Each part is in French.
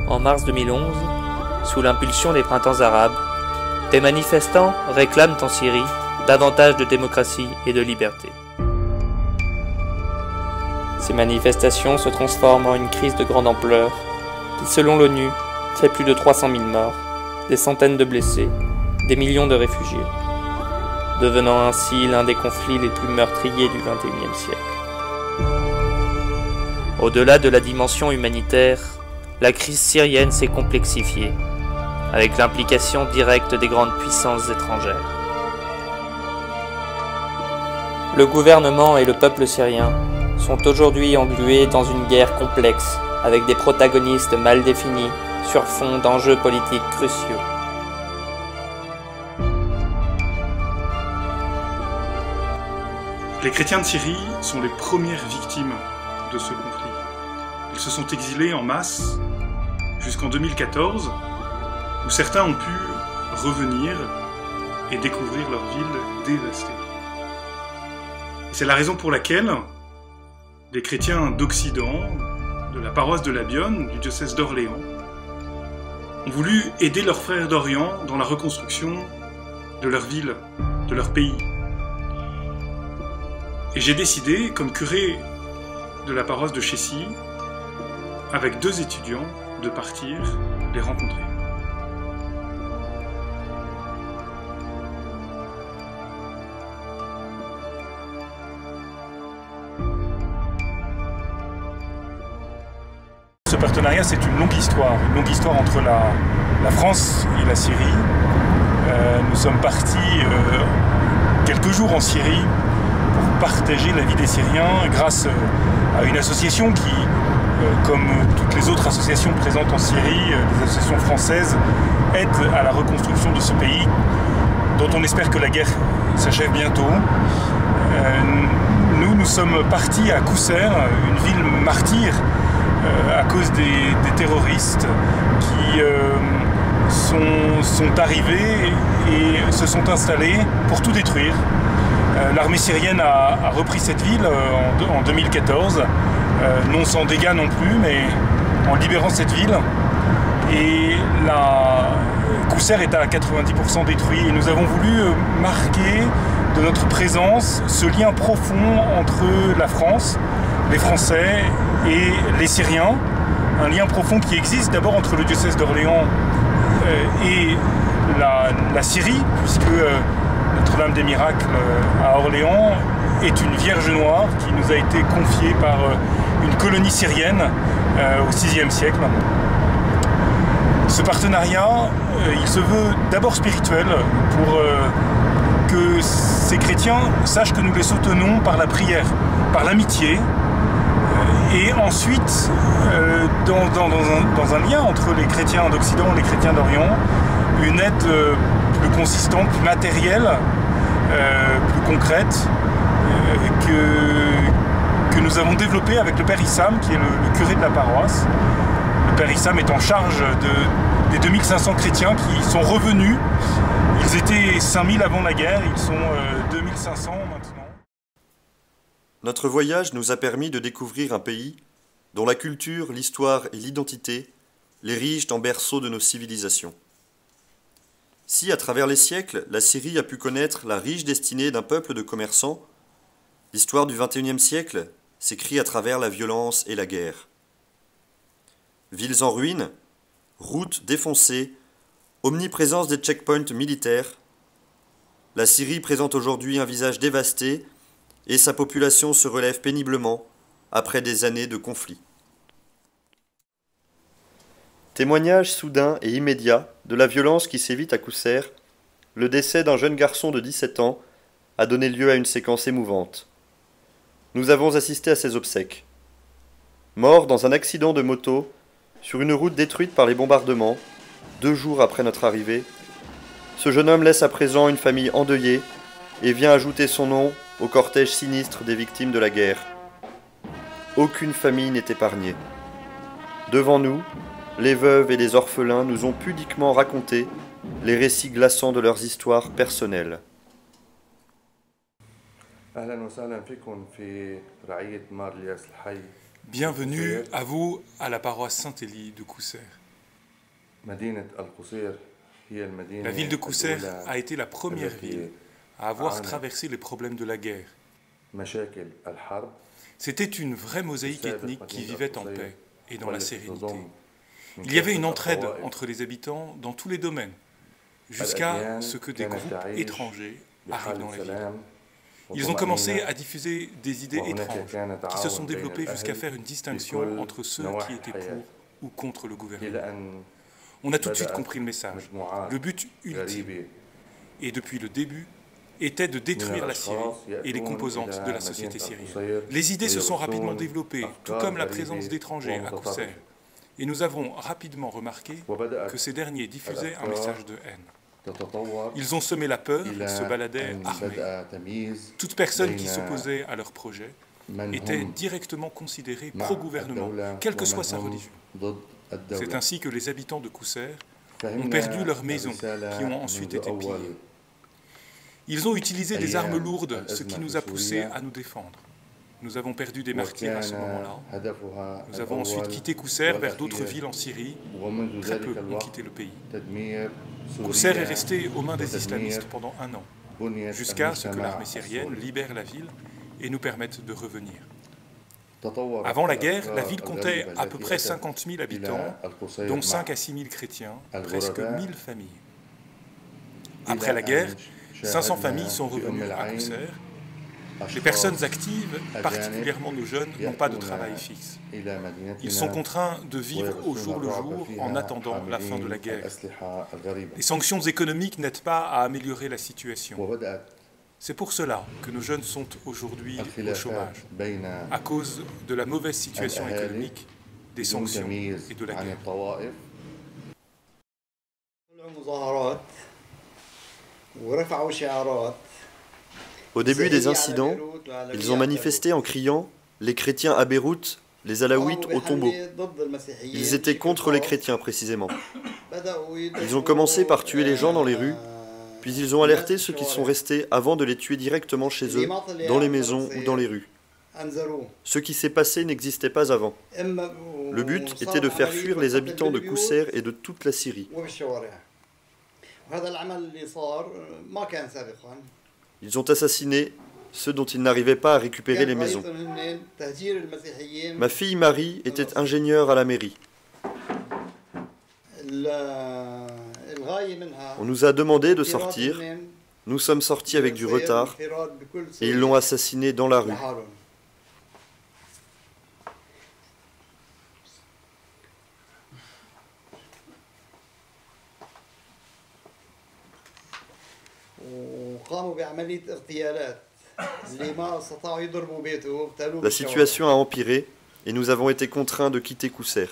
En mars 2011, sous l'impulsion des printemps arabes, des manifestants réclament en Syrie davantage de démocratie et de liberté. Ces manifestations se transforment en une crise de grande ampleur qui, selon l'ONU, fait plus de 300 000 morts, des centaines de blessés, des millions de réfugiés, devenant ainsi l'un des conflits les plus meurtriers du XXIe siècle. Au-delà de la dimension humanitaire, la crise syrienne s'est complexifiée, avec l'implication directe des grandes puissances étrangères. Le gouvernement et le peuple syrien sont aujourd'hui englués dans une guerre complexe, avec des protagonistes mal définis sur fond d'enjeux politiques cruciaux. Les chrétiens de Syrie sont les premières victimes de ce conflit. Ils se sont exilés en masse jusqu'en 2014, où certains ont pu revenir et découvrir leur ville dévastée. C'est la raison pour laquelle les chrétiens d'Occident, de la paroisse de la Bionne, du diocèse d'Orléans, ont voulu aider leurs frères d'Orient dans la reconstruction de leur ville, de leur pays. Et j'ai décidé, comme curé de la paroisse de Chécy, avec 2 étudiants, de partir les rencontrer. Ce partenariat, c'est une longue histoire entre la France et la Syrie. Nous sommes partis quelques jours en Syrie pour partager la vie des Syriens grâce à une association qui, comme toutes les autres associations présentes en Syrie, des associations françaises, aide à la reconstruction de ce pays, dont on espère que la guerre s'achève bientôt. Nous sommes partis à Qousseir, une ville martyre, à cause des terroristes qui sont arrivés et se sont installés pour tout détruire. L'armée syrienne a repris cette ville en 2014, non sans dégâts non plus, mais en libérant cette ville. Et Qousseir est à 90% détruit. Et nous avons voulu marquer de notre présence ce lien profond entre la France, les Français et les Syriens. Un lien profond qui existe d'abord entre le diocèse d'Orléans et la Syrie, puisque Notre-Dame des Miracles à Orléans est une Vierge Noire qui nous a été confiée par une colonie syrienne au VIe siècle. Ce partenariat, il se veut d'abord spirituel pour que ces chrétiens sachent que nous les soutenons par la prière, par l'amitié, et ensuite dans un lien entre les chrétiens d'Occident et les chrétiens d'Orient, une aide plus consistante, plus matérielle, plus concrète, que nous avons développée avec le Père Issam, qui est le curé de la paroisse. Le Père Issam est en charge des 2500 chrétiens qui sont revenus. Ils étaient 5000 avant la guerre, ils sont 2500 maintenant. Notre voyage nous a permis de découvrir un pays dont la culture, l'histoire et l'identité l'érigent en berceau de nos civilisations. Si, à travers les siècles, la Syrie a pu connaître la riche destinée d'un peuple de commerçants, l'histoire du XXIe siècle s'écrit à travers la violence et la guerre. Villes en ruine, routes défoncées, omniprésence des checkpoints militaires, la Syrie présente aujourd'hui un visage dévasté et sa population se relève péniblement après des années de conflits. Témoignage soudain et immédiat de la violence qui sévit à Qousseir, le décès d'un jeune garçon de 17 ans a donné lieu à une séquence émouvante. Nous avons assisté à ses obsèques. Mort dans un accident de moto, sur une route détruite par les bombardements, 2 jours après notre arrivée, ce jeune homme laisse à présent une famille endeuillée et vient ajouter son nom au cortège sinistre des victimes de la guerre. Aucune famille n'est épargnée. Devant nous, les veuves et les orphelins nous ont pudiquement raconté les récits glaçants de leurs histoires personnelles. Bienvenue à vous à la paroisse Saint-Élie de Qousseir. La ville de Qousser a été la première ville à avoir traversé les problèmes de la guerre. C'était une vraie mosaïque ethnique qui vivait en paix et dans la sérénité. Il y avait une entraide entre les habitants dans tous les domaines, jusqu'à ce que des groupes étrangers arrivent dans la ville. Ils ont commencé à diffuser des idées étranges, qui se sont développées jusqu'à faire une distinction entre ceux qui étaient pour ou contre le gouvernement. On a tout de suite compris le message. Le but ultime, et depuis le début, était de détruire la Syrie et les composantes de la société syrienne. Les idées se sont rapidement développées, tout comme la présence d'étrangers à Qousser. Et nous avons rapidement remarqué que ces derniers diffusaient un message de haine. Ils ont semé la peur, se baladaient armés. Toute personne qui s'opposait à leur projet était directement considérée pro-gouvernement, quelle que soit sa religion. C'est ainsi que les habitants de Qousser ont perdu leurs maisons, qui ont ensuite été pillées. Ils ont utilisé des armes lourdes, ce qui nous a poussés à nous défendre. Nous avons perdu des martyrs à ce moment-là. Nous avons ensuite quitté Qousser vers d'autres villes en Syrie. Très peu ont quitté le pays. Qousser est resté aux mains des islamistes pendant 1 an, jusqu'à ce que l'armée syrienne libère la ville et nous permette de revenir. Avant la guerre, la ville comptait à peu près 50 000 habitants, dont 5 à 6 000 chrétiens, presque 1 000 familles. Après la guerre, 500 familles sont revenues à Qousser. Les personnes actives, particulièrement nos jeunes, n'ont pas de travail fixe. Ils sont contraints de vivre au jour le jour en attendant la fin de la guerre. Les sanctions économiques n'aident pas à améliorer la situation. C'est pour cela que nos jeunes sont aujourd'hui au chômage, à cause de la mauvaise situation économique, des sanctions et de la guerre. Au début des incidents, ils ont manifesté en criant « Les chrétiens à Beyrouth, les Alaouites au tombeau ». Ils étaient contre les chrétiens précisément. Ils ont commencé par tuer les gens dans les rues, puis ils ont alerté ceux qui sont restés avant de les tuer directement chez eux, dans les maisons ou dans les rues. Ce qui s'est passé n'existait pas avant. Le but était de faire fuir les habitants de Qousser et de toute la Syrie. Ils ont assassiné ceux dont ils n'arrivaient pas à récupérer les maisons. Ma fille Marie était ingénieure à la mairie. On nous a demandé de sortir. Nous sommes sortis avec du retard et ils l'ont assassinée dans la rue. La situation a empiré et nous avons été contraints de quitter Qousser.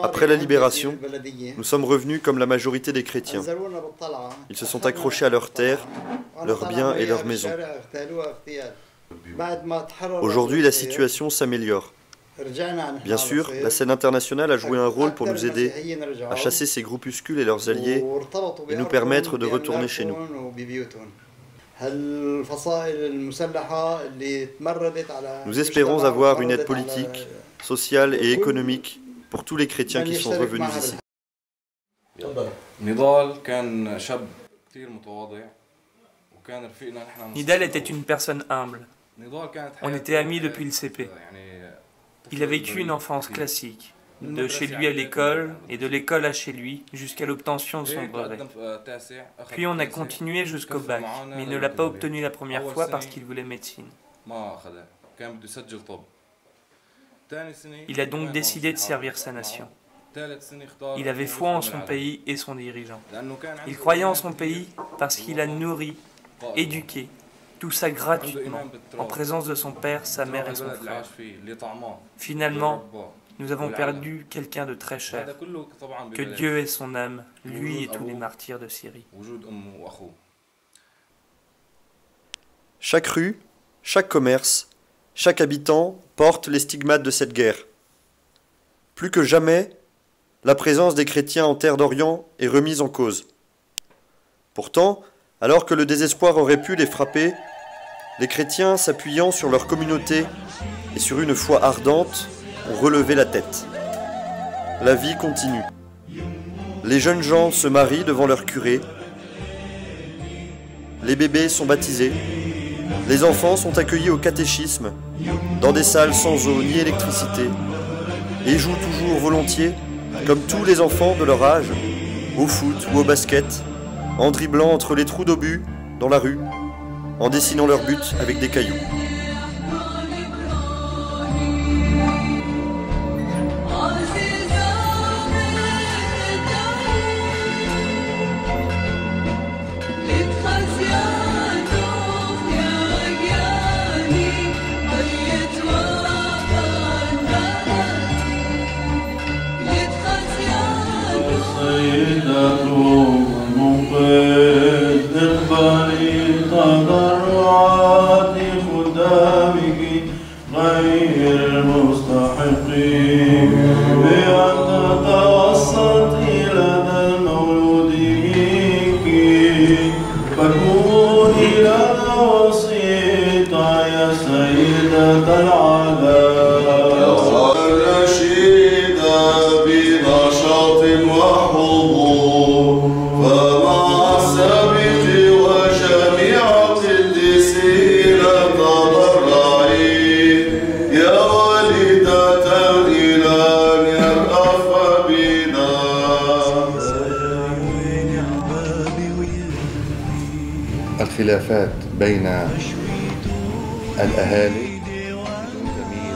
Après la libération, nous sommes revenus comme la majorité des chrétiens. Ils se sont accrochés à leurs terres, leurs biens et leurs maisons. Aujourd'hui, la situation s'améliore. Bien sûr, la scène internationale a joué un rôle pour nous aider à chasser ces groupuscules et leurs alliés et nous permettre de retourner chez nous. Nous espérons avoir une aide politique, sociale et économique pour tous les chrétiens qui sont revenus ici. Nidal était une personne humble. On était amis depuis le CP. Il a vécu une enfance classique, de chez lui à l'école et de l'école à chez lui, jusqu'à l'obtention de son brevet. Puis on a continué jusqu'au bac, mais il ne l'a pas obtenu la première fois parce qu'il voulait médecine. Il a donc décidé de servir sa nation. Il avait foi en son pays et son dirigeant. Il croyait en son pays parce qu'il a nourri, éduqué, tout ça gratuitement, en présence de son père, sa mère et son frère. Finalement, nous avons perdu quelqu'un de très cher. Que Dieu ait son âme, lui et tous les martyrs de Syrie. Chaque rue, chaque commerce, chaque habitant porte les stigmates de cette guerre. Plus que jamais, la présence des chrétiens en terre d'Orient est remise en cause. Pourtant, alors que le désespoir aurait pu les frapper, Les chrétiens, s'appuyant sur leur communauté et sur une foi ardente, ont relevé la tête. La vie continue. Les jeunes gens se marient devant leur curé. Les bébés sont baptisés. Les enfants sont accueillis au catéchisme, dans des salles sans eau ni électricité, et jouent toujours volontiers, comme tous les enfants de leur âge, au foot ou au basket, en dribblant entre les trous d'obus dans la rue, en dessinant leur but avec des cailloux.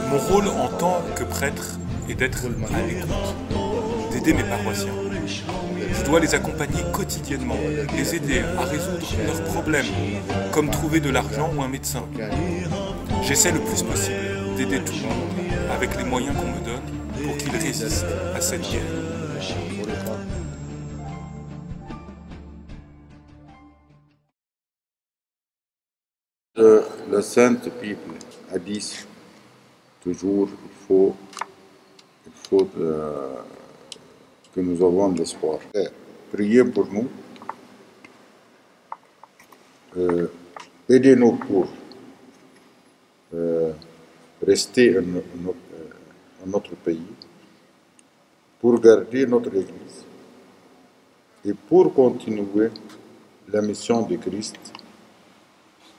Mon rôle en tant que prêtre est d'être à l'écoute, d'aider mes paroissiens. Je dois les accompagner quotidiennement, les aider à résoudre leurs problèmes, comme trouver de l'argent ou un médecin. J'essaie le plus possible d'aider tout le monde avec les moyens qu'on me donne pour qu'ils résistent à cette guerre. La Sainte Bible a dit toujours il faut que nous avons de l'espoir. Priez pour nous, aidez-nous pour rester en notre pays, pour garder notre Église et pour continuer la mission de Christ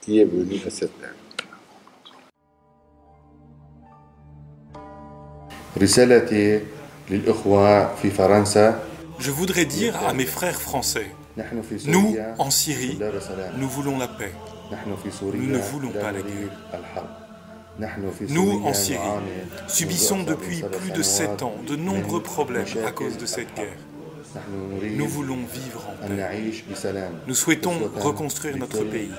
qui est venu à cette terre. Je voudrais dire à mes frères français, nous, en Syrie, nous voulons la paix. Nous ne voulons pas la guerre. Nous, en Syrie, subissons depuis plus de 7 ans de nombreux problèmes à cause de cette guerre. Nous voulons vivre en paix. Nous souhaitons reconstruire notre pays,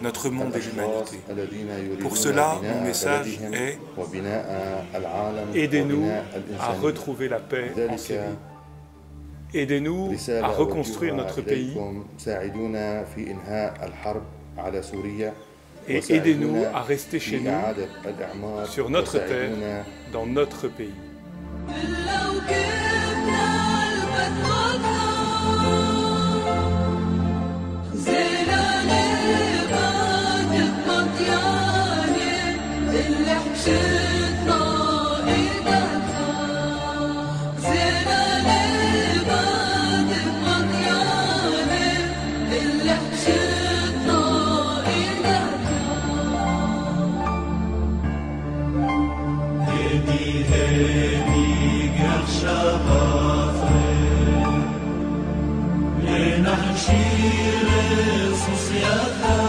notre monde et l'humanité. Pour cela, mon message est « Aidez-nous à retrouver la paix en Syrie. Aidez-nous à reconstruire notre pays. Et aidez-nous à rester chez nous, sur notre terre, dans notre pays. » لنحشير صوصياتها